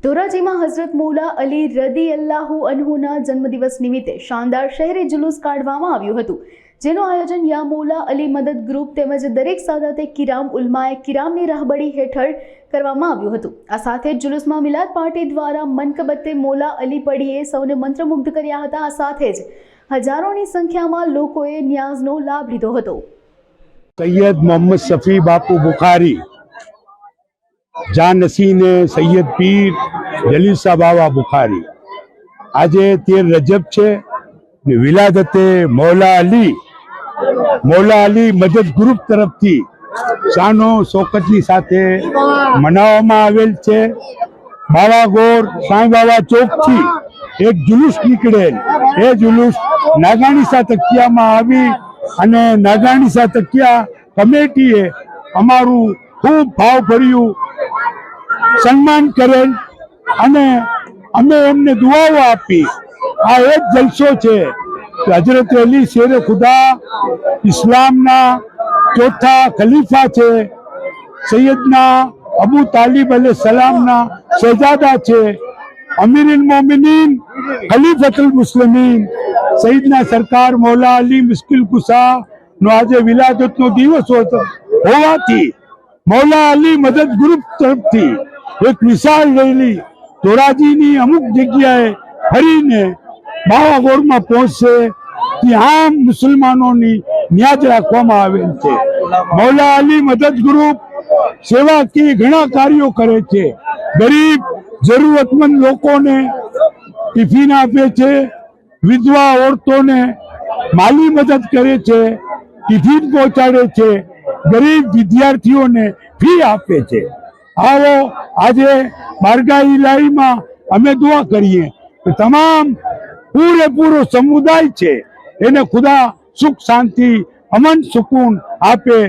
ધોરાજીમાં હઝરત મૌલા અલી રદિયલ્લાહુ અન્હુના જન્મદિવસ નિમિત્તે શાનદાર શહેરી જુલુસ કાઢવામાં આવ્યું હતું, જેનું આયોજન યા મૌલા અલી મદદ ગ્રુપ તેમજ દરેક સાદાતે કિરામ ઉલમાએ કિરામની રાહબરી હેઠળ કરવામાં આવ્યું હતું। આ સાથે જ જુલુસમાં મિલાદ પાર્ટી દ્વારા મનકબતે મૌલા અલી પઢીએ સૌને મંત્રમુગ્ધ કર્યા હતા। આ સાથે જ હજારોની સંખ્યામાં લોકોએ ન્યાઝનો લાભ લીધો હતો। सैयद मोहम्मद शफी बापू बुखारी, जानसीने सैयद पीर जलीसा बाबा बुखारी। આજે 13 રજબ છે ને વિલાદતે મૌલા અલી મદદ ગ્રુપ તરફથી શાનો શોકતની સાથે મનાવવામાં આવેલ છે। બાવાગોર સાંઈ બાબા ચોકથી એક જુલુસ નીકળેલ, એ જુલુસ નાગાણીસા તકિયામાં આવી અને નાગાણીસા તકિયા કમિટીએ અમારું ખૂબ ભાવભર્યું સન્માન કરેલ અને અમે એમને દુઆઓ આપી। આ એક જલસો છે કે હજરત અલી શેરે ખુદા ઇસ્લામના ચોથા ખલીફા છે, સૈયદના અબુ તાલિબ અલૈહિસ્સલામના શહેજાદા છે, અમીરુલ મોમિનીન ખલીફતુલ મુસ્લિમીન સૈયદના સરકાર મૌલા અલી મુશ્કિલ કુશા નો આજે વિલાદતનો દિવસ હોવાથી મૌલા અલી મદદ ગ્રુપ તરફથી એક વિશાળ રેલી ધોરાજીની અમુક જગ્યાએ ફરીને બાવાગોરમાં પહોંચશે, ત્યાં મુસલમાનોની ન્યાજ રાખવામાં આવેલ છે। મૌલા અલી મદદ ગ્રુપ સેવાકીય ઘણા કાર્યો કરે છે, ગરીબ જરૂરતમંદ લોકોને ટિફિન આપે છે, વિધવા ઓરતોને માલી મદદ કરે છે, ટિફિન પહોંચાડે છે, ગરીબ વિદ્યાર્થીઓને ફી આપે છે। આવો આજે બારગાહ ઇલાહીમાં અમે દુઆ કરીએ કે તમામ પૂરેપૂરો સમુદાય છે એને ખુદા સુખ શાંતિ અમન સુકૂન આપે।